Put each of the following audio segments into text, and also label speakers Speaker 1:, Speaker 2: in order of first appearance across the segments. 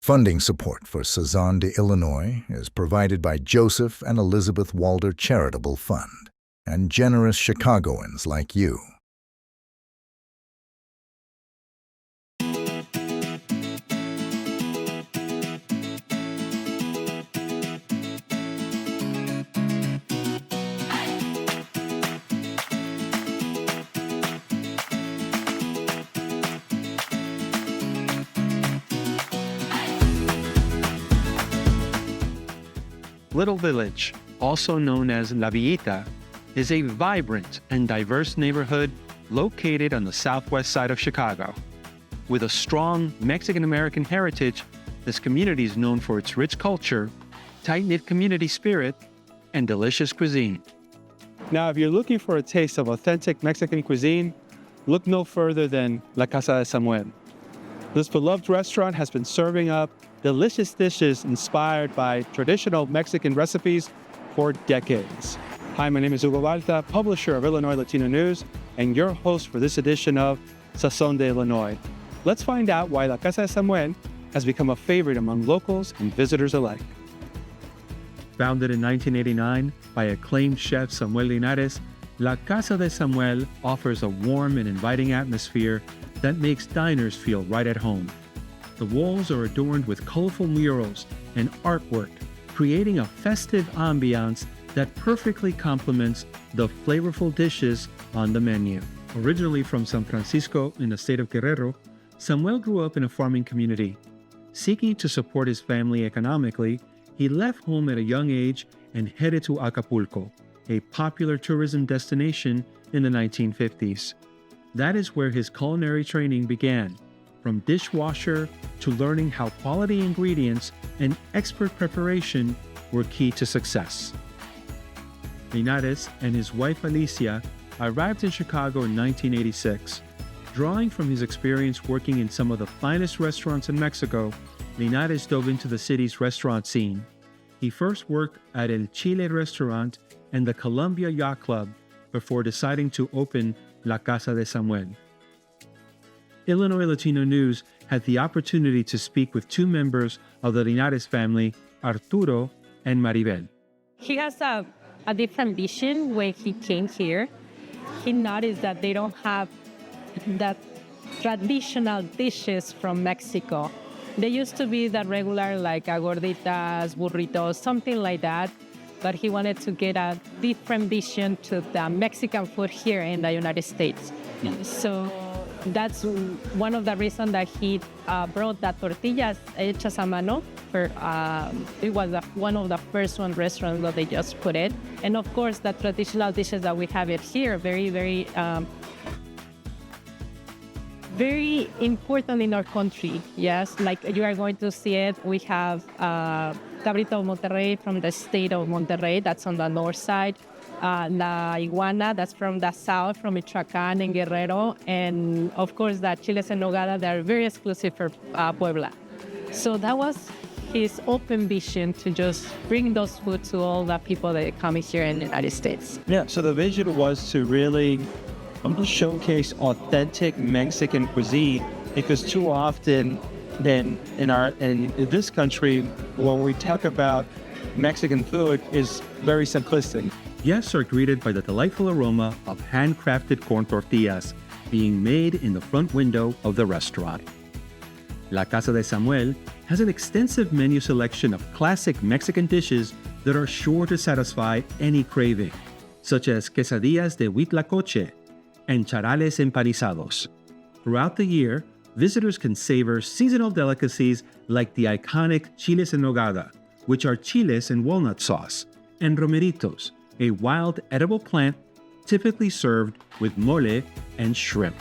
Speaker 1: Funding support for Sazón de Illinois is provided by Joseph and Elizabeth Walder Charitable Fund and generous Chicagoans like you.
Speaker 2: Little Village, also known as La Villita, is a vibrant and diverse neighborhood located on the southwest side of Chicago. With a strong Mexican-American heritage, this community is known for its rich culture, tight-knit community spirit, and delicious cuisine. Now, if you're looking for a taste of authentic Mexican cuisine, look no further than La Casa de Samuel. This beloved restaurant has been serving up delicious dishes inspired by traditional Mexican recipes for decades. Hi, my name is Hugo Balta, publisher of Illinois Latino News, and your host for this edition of Sazón de Illinois. Let's find out why La Casa de Samuel has become a favorite among locals and visitors alike. Founded in 1989 by acclaimed chef Samuel Linares, La Casa de Samuel offers a warm and inviting atmosphere that makes diners feel right at home. The walls are adorned with colorful murals and artwork, creating a festive ambiance that perfectly complements the flavorful dishes on the menu. Originally from San Francisco in the state of Guerrero, Samuel grew up in a farming community. Seeking to support his family economically, he left home at a young age and headed to Acapulco, a popular tourism destination in the 1950s. That is where his culinary training began, from dishwasher to learning how quality ingredients and expert preparation were key to success. Linares and his wife Alicia arrived in Chicago in 1986. Drawing from his experience working in some of the finest restaurants in Mexico, Linares dove into the city's restaurant scene. He first worked at El Chile restaurant and the Columbia Yacht Club before deciding to open La Casa de Samuel. Illinois Latino News had the opportunity to speak with two members of the Linares family, Arturo and Maribel.
Speaker 3: He has a different vision when he came here. He noticed that they don't have that traditional dishes from Mexico. They used to be the regular like gorditas, burritos, something like that. But he wanted to get a different vision to the Mexican food here in the United States. So that's one of the reasons that he brought the tortillas hechas a mano. It was one of the first restaurants that they just put it. And of course, the traditional dishes that we have it here, very, very, very important in our country. Yes, like you are going to see it. We have Cabrito of Monterrey from the state of Monterrey. That's on the north side. La Iguana, that's from the south, from Michoacán and Guerrero. And of course, the chiles en nogada, they're very exclusive for Puebla. So that was his open vision to just bring those food to all the people that come here in the United States.
Speaker 2: Yeah, so the vision was to really showcase authentic Mexican cuisine, because too often then in this country, when we talk about Mexican food, is very simplistic. Guests are greeted by the delightful aroma of handcrafted corn tortillas being made in the front window of the restaurant. La Casa de Samuel has an extensive menu selection of classic Mexican dishes that are sure to satisfy any craving, such as quesadillas de huitlacoche and charales empanizados. Throughout the year, visitors can savor seasonal delicacies like the iconic chiles en nogada, which are chiles and walnut sauce, and romeritos, a wild edible plant typically served with mole and shrimp.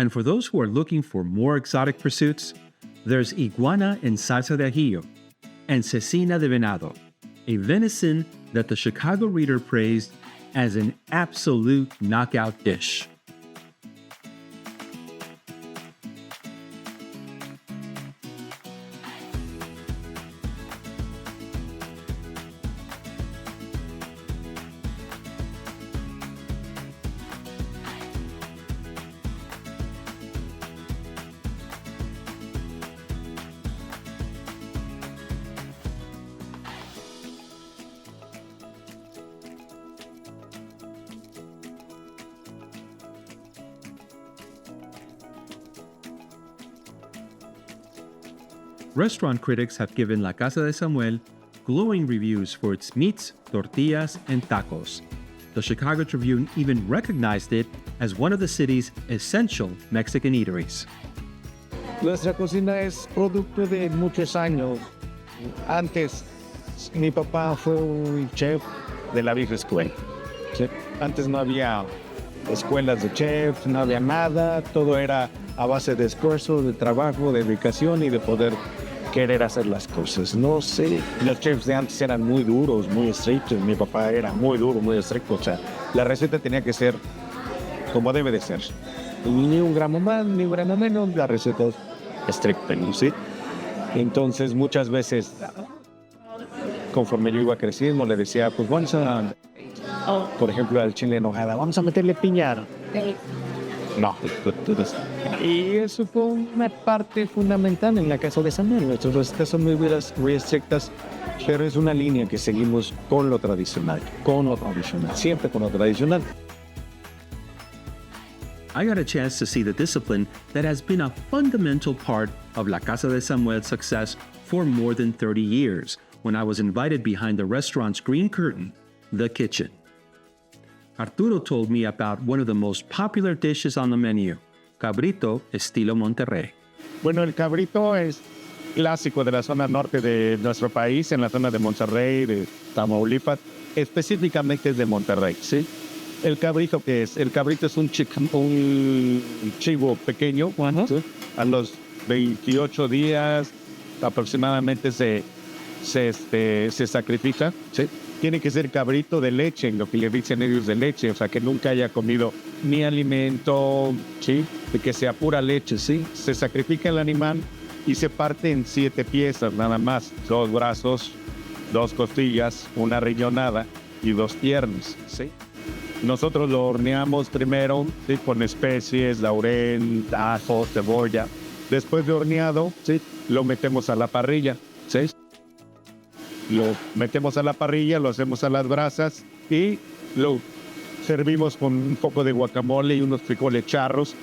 Speaker 2: And for those who are looking for more exotic pursuits, there's iguana en salsa de ajillo and cecina de venado, a venison that the Chicago Reader praised as an absolute knockout dish. Restaurant critics have given La Casa de Samuel glowing reviews for its meats, tortillas, and tacos. The Chicago Tribune even recognized it as one of the city's essential Mexican eateries.
Speaker 4: Nuestra cocina es producto de muchos años. Antes, mi papá fue un chef de la vieja escuela. ¿Sí? Antes no había escuelas de chef, no había nada, todo era a base de esfuerzo, de trabajo, de dedicación y de poder querer hacer las cosas. No sé, los chefs de antes eran muy duros, muy estrictos. Mi papá era muy duro, muy estricto. O sea, la receta tenía que ser como debe de ser. Ni un gramo más, ni un gramo menos, la receta es estricta, ¿sí? Entonces, muchas veces, conforme yo iba creciendo, le decía, pues vamos a, por ejemplo, al chile en nogada, vamos a meterle piña. No. Y eso fue una parte fundamental en la casa de Samuel. Nuestras recetas son muy estrictas, pero es una línea que seguimos con lo tradicional, siempre con lo tradicional.
Speaker 2: I got a chance to see the discipline that has been a fundamental part of La Casa de Samuel's success for more than 30 years when I was invited behind the restaurant's green curtain, the kitchen. Arturo told me about one of the most popular dishes on the menu, cabrito estilo Monterrey.
Speaker 4: Bueno, el cabrito es clásico de la zona norte de nuestro país, en la zona de Monterrey, de Tamaulipas, específicamente es de Monterrey, ¿sí? ¿El cabrito qué es? El cabrito es un chivo pequeño, ¿sí? A los 28 días aproximadamente se sacrifica, ¿sí? Tiene que ser cabrito de leche, lo que le dicen ellos de leche, o sea, que nunca haya comido ni alimento, ¿sí? De que sea pura leche, ¿sí? Se sacrifica el animal y se parte en 7 piezas nada más, 2 brazos, 2 costillas, una riñonada y 2 piernas, ¿sí? Nosotros lo horneamos primero, ¿sí? Con especies, laurel, ajo, cebolla. Después de horneado, ¿sí? Lo metemos a la parrilla, ¿sí? Lo metemos a la parrilla, lo hacemos a las brasas y lo servimos con un poco de guacamole y unos frijoles charros,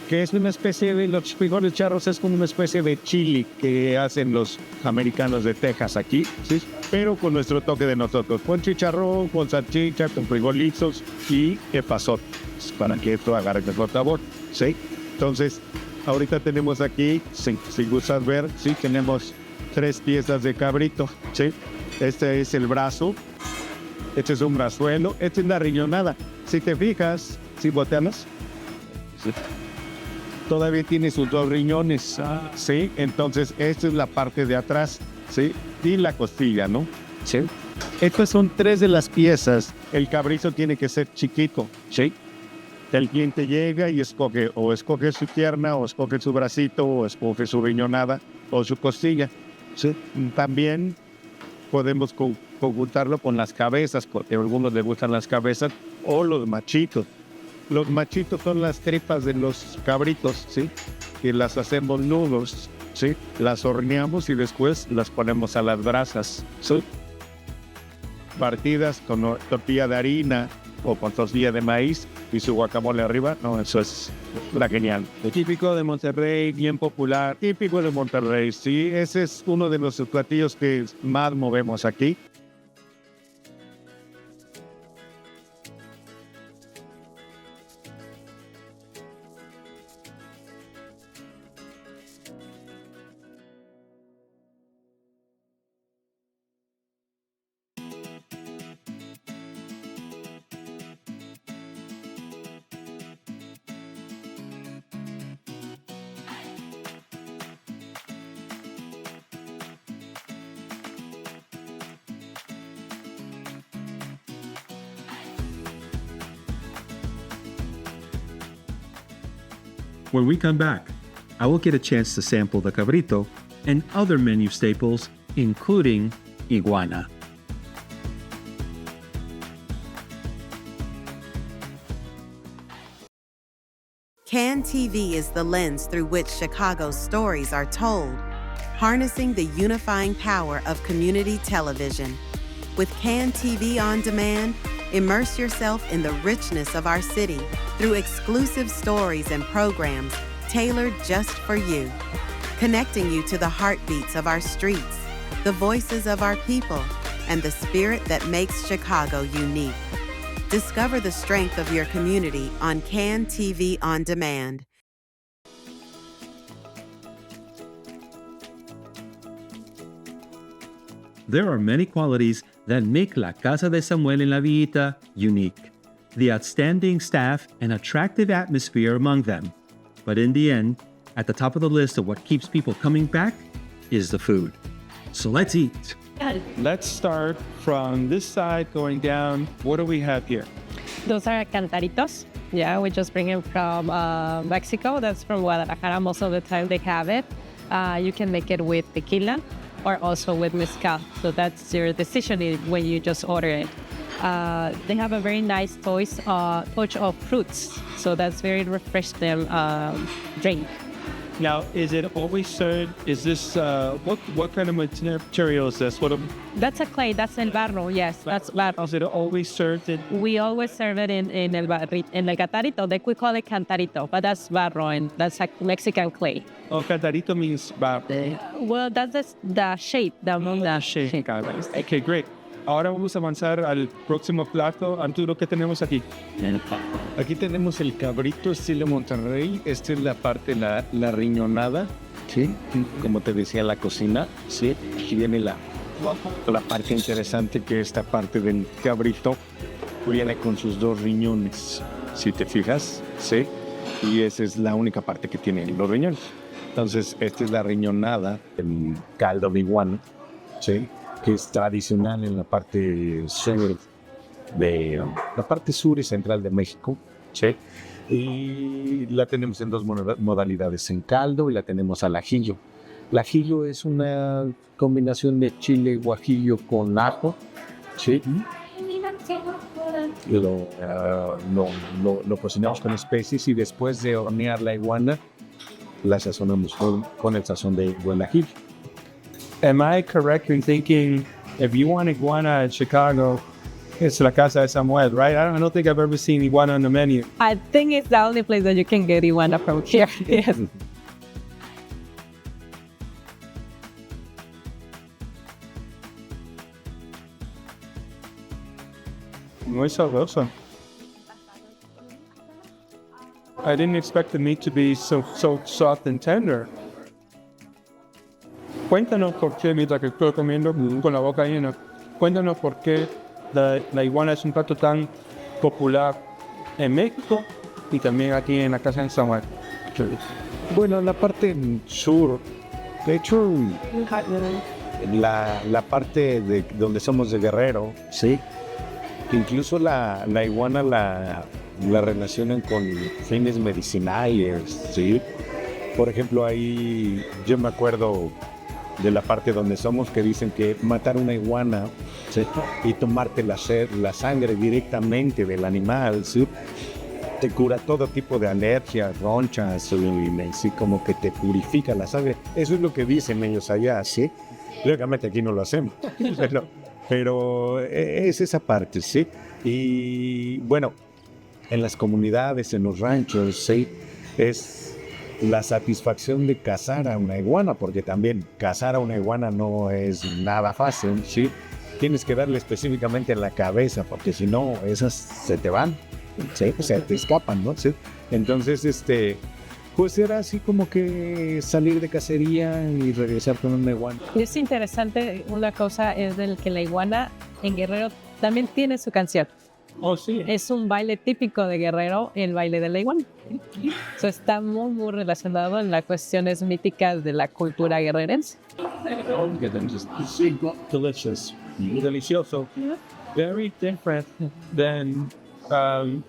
Speaker 4: que es una especie de, los frijoles charros es como una especie de chili que hacen los americanos de Texas aquí, ¿sí? Pero con nuestro toque de nosotros, con chicharrón, con salchicha, con frijolitos y epazote, para que esto agarre mejor sabor, ¿sí? Entonces, ahorita tenemos aquí, si gustas ver, sí, tenemos 3 piezas de cabrito, ¿sí? Este es el brazo, este es un brazuelo, esta es la riñonada. Si te fijas, si volteamos, ¿sí? Todavía tiene sus 2 riñones, ¿sí? Entonces, esta es la parte de atrás, ¿sí? Y la costilla, ¿no? ¿Sí? Estas son 3 de las piezas. El cabrito tiene que ser chiquito, ¿sí? El cliente llega y escoge su pierna, o escoge su bracito, o escoge su riñonada, o su costilla, ¿sí? También podemos conjuntarlo con las cabezas, porque a algunos les gustan las cabezas, o los machitos. Los machitos son las tripas de los cabritos, ¿sí? Que las hacemos nudos, ¿sí? Las horneamos y después las ponemos a las brasas, ¿sí? Partidas con tortilla de harina o con tortilla de maíz y su guacamole arriba, no, eso es la genial. Típico de Monterrey, bien popular, típico de Monterrey, sí, ese es uno de los platillos que más movemos aquí.
Speaker 2: When we come back, I will get a chance to sample the cabrito and other menu staples, including iguana.
Speaker 5: CAN TV is the lens through which Chicago's stories are told, harnessing the unifying power of community television. With CAN TV on demand, immerse yourself in the richness of our city through exclusive stories and programs tailored just for you, connecting you to the heartbeats of our streets, the voices of our people, and the spirit that makes Chicago unique. Discover the strength of your community on CAN TV on demand.
Speaker 2: There are many qualities that make La Casa de Samuel en la Villita unique. The outstanding staff and attractive atmosphere among them. But in the end, at the top of the list of what keeps people coming back is the food. So let's eat. Let's start from this side going down. What do we have here?
Speaker 3: Those are cantaritos. Yeah, we just bring them from Mexico. That's from Guadalajara. Most of the time they have it. You can make it with tequila or also with mezcal. So that's your decision when you just order it. They have a very nice touch of fruits. So that's very refreshing drink.
Speaker 2: Now, is it always served? Is this, what kind of material is this?
Speaker 3: That's a clay. That's el barro. Yes, that's barro.
Speaker 2: Is it always served in?
Speaker 3: We always serve it in el cantarito. We call it cantarito, but that's barro, and that's a Mexican clay.
Speaker 2: Oh, cantarito means barro.
Speaker 3: Well, that's the shape. The shape.
Speaker 2: Okay, great. Ahora vamos a avanzar al próximo plato. Arturo, ¿qué tenemos aquí?
Speaker 4: Aquí tenemos el cabrito estilo Monterrey. Esta es la parte, la riñonada, ¿sí? Como te decía, la cocina, ¿sí? Aquí viene la parte interesante, que esta parte del cabrito viene con sus dos riñones, si te fijas, ¿sí? Y esa es la única parte que tienen los riñones. Entonces, esta es la riñonada, el caldo de iguana, ¿sí? Que es tradicional en la parte sur y central de México, ¿sí? Y la tenemos en dos modalidades, en caldo y la tenemos al ajillo. El ajillo es una combinación de chile guajillo con ajo, ¿sí? Lo cocinamos con especies y después de hornear la iguana, la sazonamos con el sazón de buen ajillo.
Speaker 2: Am I correct in thinking if you want iguana in Chicago, it's La Casa de Samuel, right? I don't think I've ever seen iguana on the menu.
Speaker 3: I think it's the only place that you can get iguana from here. Yes.
Speaker 2: Muy sabroso. I didn't expect the meat to be so soft and tender. Cuéntanos por qué, mientras que estoy comiendo con la boca llena, cuéntanos por qué la iguana es un plato tan popular en México y también aquí en la Casa de Samuel.
Speaker 4: Bueno, en la parte sur, de hecho, la parte de donde somos de Guerrero, sí, incluso la iguana la relacionan con fines medicinales, sí. Por ejemplo, ahí yo me acuerdo de la parte donde somos, que dicen que matar una iguana, ¿sí?, y tomarte la sangre directamente del animal, ¿sí?, te cura todo tipo de alergias, ronchas, y sí, como que te purifica la sangre. Eso es lo que dicen ellos allá, ¿sí? Lógicamente aquí no lo hacemos, pero es esa parte, ¿sí? Y bueno, en las comunidades, en los ranchos, ¿sí?, es la satisfacción de cazar a una iguana, porque también cazar a una iguana no es nada fácil, ¿sí? Tienes que darle específicamente en la cabeza, porque si no, esas se te van, ¿sí? O sea, te escapan, ¿no? ¿Sí? Entonces, pues era así como que salir de cacería y regresar con una iguana.
Speaker 3: Es interesante, una cosa es del que la iguana en Guerrero también tiene su canción.
Speaker 2: Oh, sí.
Speaker 3: Es un baile típico de Guerrero, el baile de la iguana. So, está muy, muy relacionado en las cuestiones míticas de la cultura guerrerense.
Speaker 2: Delicious. Delicioso. Very different than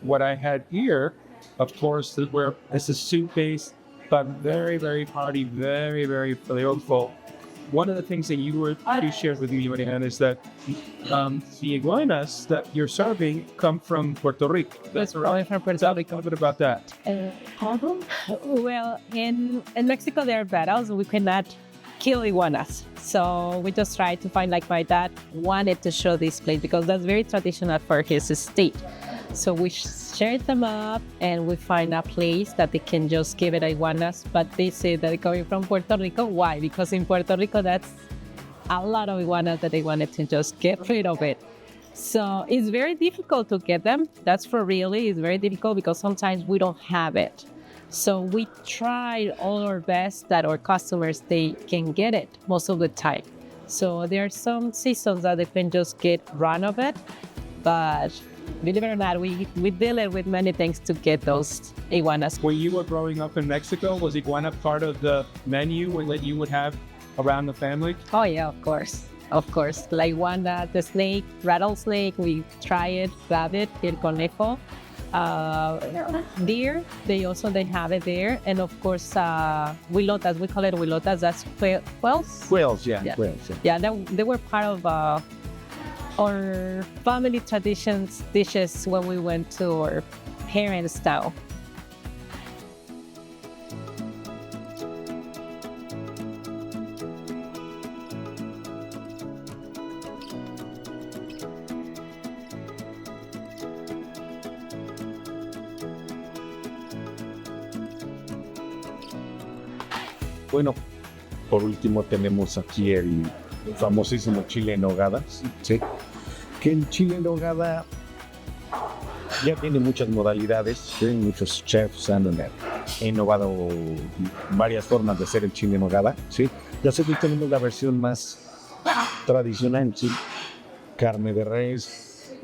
Speaker 2: what I had here.
Speaker 4: Of course, it's a soup base, but very, very hearty, very, very flavorful. One of the things that you shared with me, Mariana, is that the iguanas that you're serving come from Puerto Rico. That's right. From Puerto Rico. Tell me a bit about that.
Speaker 3: Well, in Mexico, there are battles. We cannot kill iguanas. So we just tried to find, like my dad wanted to show this place because that's very traditional for his state. So we shared them up and we find a place that they can just give it iguanas. But they say that they're coming from Puerto Rico. Why? Because in Puerto Rico, that's a lot of iguanas that they wanted to just get rid of it. So it's very difficult to get them. That's for really. It's very difficult because sometimes we don't have it. So we tried all our best that our customers, they can get it most of the time. So there are some seasons that they can just get run of it. But believe it or not, we deal with many things to get those iguanas.
Speaker 4: When you were growing up in Mexico, was iguana part of the menu that you would have around the family?
Speaker 3: Oh yeah, of course. Of course. La iguana, the snake, rattlesnake, we try it, rabbit, el conejo. Deer, they have it there. And of course, huilotas, we call it huilotas, that's quails?
Speaker 4: Quails, yeah. Quails, yeah.
Speaker 3: Yeah, they were part of our family traditions dishes when we went to our parents' town.
Speaker 4: Bueno, por último tenemos aquí el famosísimo chile en nogada, ¿sí? Que el chile en nogada ya tiene muchas modalidades, ¿sí? Muchos chefs han innovado varias formas de hacer el chile en nogada, ¿sí? Ya sé que tenemos la versión más tradicional, ¿sí? Carne de res,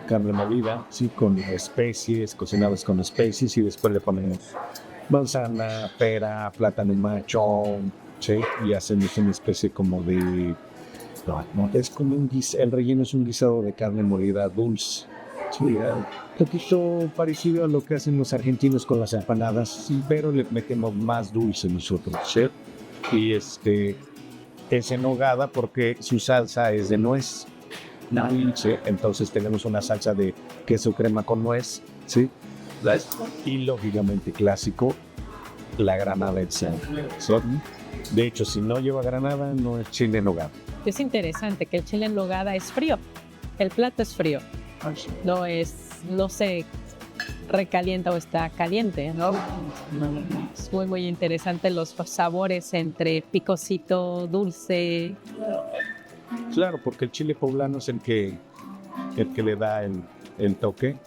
Speaker 4: carne molida, ¿sí? Con especies, cocinadas con especies y después le ponemos manzana, pera, plátano macho, ¿sí? Y hacemos una especie como de... No, es como un guisado, el relleno es un guisado de carne molida dulce. Sí, un poquito parecido a lo que hacen los argentinos con las empanadas, pero le metemos más dulce nosotros, ¿sí? Y es en nogada porque su salsa es de nuez, ¿sí? Entonces tenemos una salsa de queso crema con nuez, ¿sí? Y lógicamente clásico, la granada en sal, ¿sí? De hecho, si no lleva granada, no es chile en nogada.
Speaker 3: Es interesante que el chile en nogada es frío. El plato es frío. No se recalienta o está caliente, ¿no? Es muy, muy interesante los sabores entre picosito, dulce.
Speaker 4: Claro, porque el chile poblano es el que le da el toque.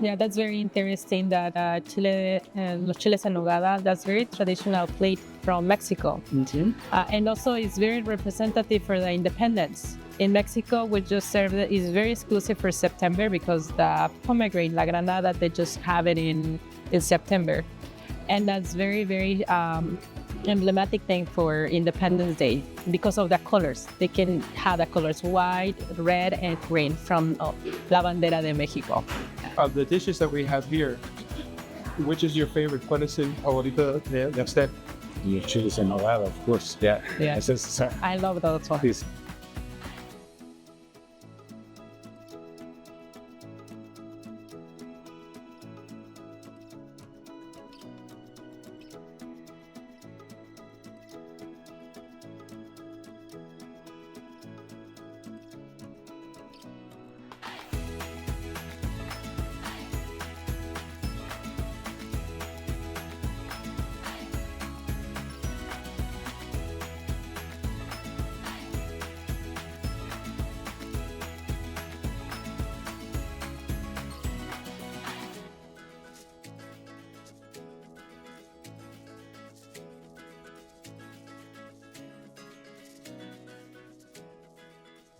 Speaker 3: Yeah, that's very interesting that los chiles en nogada, that's very traditional plate from Mexico.
Speaker 4: Mm-hmm.
Speaker 3: And also it's very representative for the independence. In Mexico, we just serve it, it's very exclusive for September because the pomegranate, la granada, they just have it in September. And that's very, very emblematic thing for Independence Day because of the colors. They can have the colors white, red, and green from La Bandera de Mexico.
Speaker 2: Of the dishes that we have here, which is your favorite? ¿Cuál es el favorito de usted?
Speaker 4: Y chiles en nogada, of course. Yeah.
Speaker 3: I love those ones.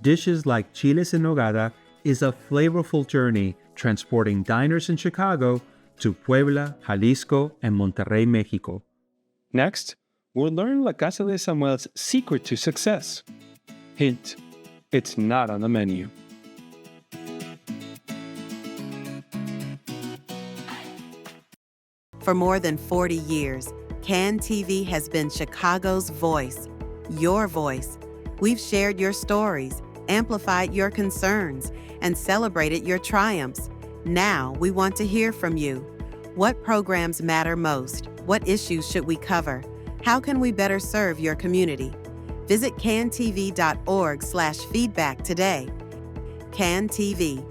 Speaker 2: Dishes like chiles en nogada is a flavorful journey transporting diners in Chicago to Puebla, Jalisco, and Monterrey, Mexico. Next, we'll learn La Casa de Samuel's secret to success. Hint, it's not on the menu.
Speaker 5: For more than 40 years, CAN TV has been Chicago's voice, your voice. We've shared your stories, amplified your concerns, and celebrated your triumphs. Now we want to hear from you. What programs matter most? What issues should we cover? How can we better serve your community? Visit cantv.org/feedback today. CAN TV.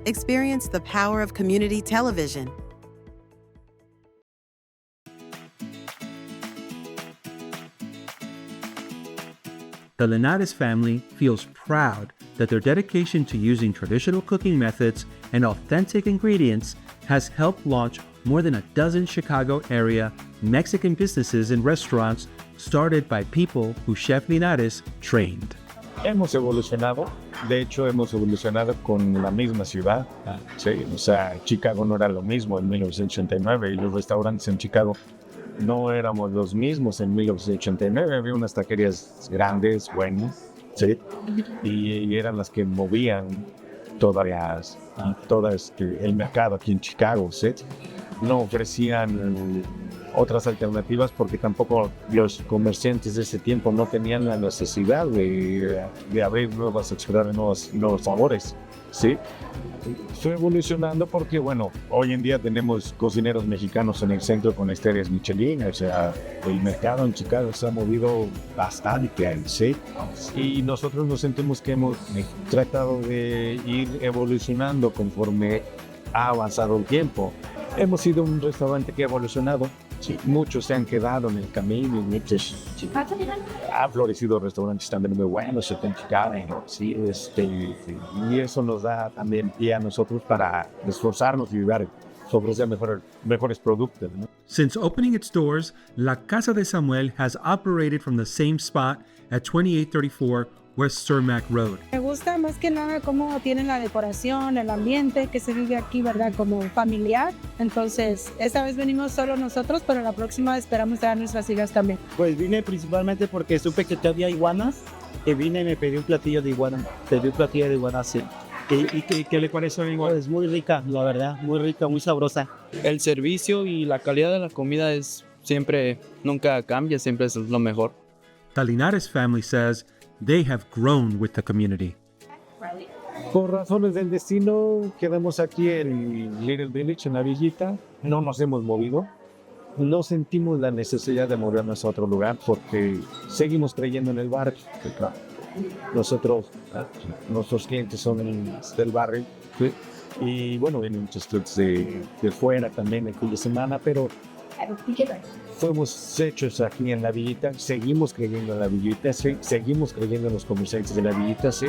Speaker 5: Experience the power of community television.
Speaker 2: The Linares family feels proud that their dedication to using traditional cooking methods and authentic ingredients has helped launch more than a dozen Chicago area Mexican businesses and restaurants started by people who Chef Linares trained.
Speaker 4: Hemos evolucionado, de hecho hemos evolucionado con la misma ciudad. Sí, o sea, Chicago no era lo mismo en 1989 y los restaurantes en Chicago no éramos los mismos en 1989. Había unas taquerías grandes, buenas, sí, y eran las que movían todo el mercado aquí en Chicago, ¿sí? No ofrecían otras alternativas porque tampoco los comerciantes de ese tiempo no tenían la necesidad de abrir explorar nuevos sabores, ¿sí? Fue evolucionando porque, bueno, hoy en día tenemos cocineros mexicanos en el centro con estrellas Michelin, o sea, el mercado en Chicago se ha movido bastante, ¿sí? Y nosotros nos sentimos que hemos tratado de ir evolucionando conforme ha avanzado el tiempo. Hemos sido un restaurante que ha evolucionado. Sí, muchos se han quedado en el camino y muchos han florecido restaurantes también muy buenos en Chicago, sí, y eso nos da también pie a nosotros para esforzarnos y ayudar a ofrecer mejores productos, ¿no?
Speaker 2: Since opening its doors, La Casa de Samuel has operated from the same spot at 2834 West Cermak Road.
Speaker 6: Me gusta más que nada cómo tienen la decoración, el ambiente que se vive aquí, ¿verdad? Como familiar. Entonces, esta vez venimos solo nosotros, pero la próxima esperamos traer nuestras hijas también.
Speaker 7: Pues vine principalmente porque supe que había iguanas y vine y me pedí un platillo de iguana. Pedí un platillo de iguana, sí.
Speaker 8: ¿Y qué le pareció la iguana?
Speaker 7: Es muy rica, la verdad, muy rica, muy sabrosa.
Speaker 8: El servicio y la calidad de la comida nunca cambia, siempre es lo mejor.
Speaker 2: The Linares family says they have grown with the community.
Speaker 4: Por razones del destino, quedamos aquí en Little Village, en la villita. No nos hemos movido. No sentimos la necesidad de movernos a otro lugar porque seguimos creyendo en el barrio. Nosotros, nuestros clientes son del barrio. ¿Sí? Y bueno, vienen muchos clientes de fuera también el fin de semana, pero fuimos hechos aquí en la villita, seguimos creyendo en la villita, ¿sí? Seguimos creyendo en los comerciantes de la villita, ¿sí?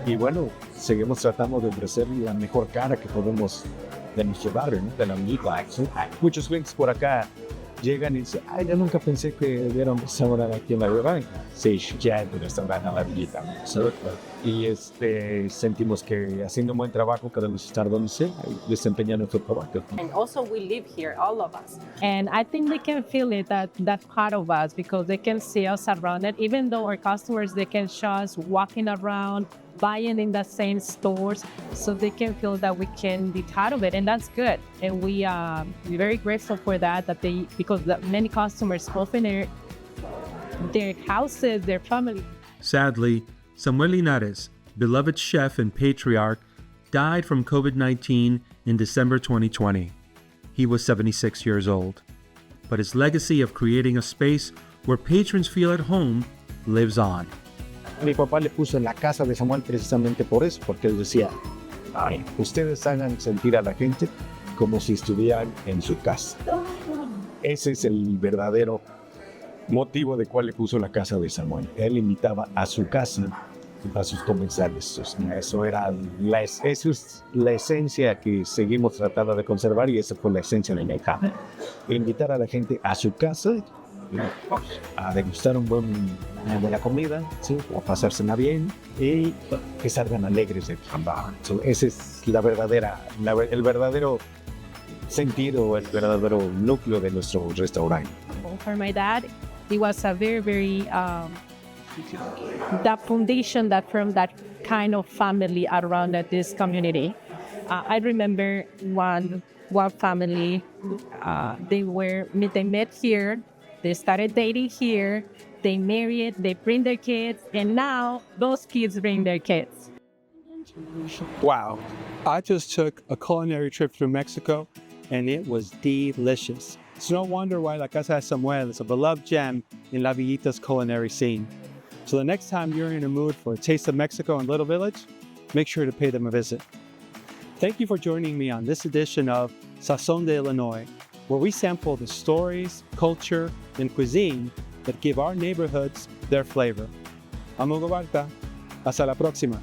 Speaker 4: Y bueno, seguimos tratando de ofrecer la mejor cara que podemos de nuestro barrio, ¿no? De la villita, ¿sí? Muchos clientes por acá llegan y dicen, ay, yo nunca pensé que hubiera un restaurante aquí en la villita. Sí, ya hay un restaurante en la villita, ¿sí? Y sentimos que haciendo un buen trabajo podemos estar donde sea y desempeñar nuestro trabajo.
Speaker 3: And also we live here, all of us. And I think they can feel it, that part of us, because they can see us around it. Even though our customers, they can show us walking around, buying in the same stores, so they can feel that we can be part of it, and that's good. And we're very grateful for that because many customers open their houses, their family.
Speaker 2: Sadly, Samuel Linares, beloved chef and patriarch, died from COVID-19 in December 2020. He was 76 years old. But his legacy of creating a space where patrons feel at home lives on.
Speaker 4: Mi papá le puso en la casa de Samuel precisamente por eso, porque él decía, ay, ustedes hagan sentir a la gente como si estuvieran en su casa. Ese es el verdadero motivo de cuál le puso la casa de Samuel. Él invitaba a su casa a sus comensales. Eso es la esencia que seguimos tratando de conservar y esa fue la esencia de la casa. Invitar a la gente a su casa a degustar una buena comida, ¿sí? A pasársela bien y que salgan alegres de trabajo. Ese es el verdadero sentido, el verdadero núcleo de nuestro restaurante.
Speaker 3: For my dad, it was a very, very that foundation that from that kind of family around this community. I remember one one family. They met here. They started dating here. They married. They bring their kids, and now those kids bring their kids.
Speaker 2: Wow. I just took a culinary trip through Mexico, and it was delicious. It's no wonder why La Casa de Samuel is a beloved gem in La Villita's culinary scene. So the next time you're in a mood for a taste of Mexico in Little Village, make sure to pay them a visit. Thank you for joining me on this edition of Sazón de Illinois, where we sample the stories, culture, and cuisine that give our neighborhoods their flavor. I'm Hugo Balta. Hasta la próxima.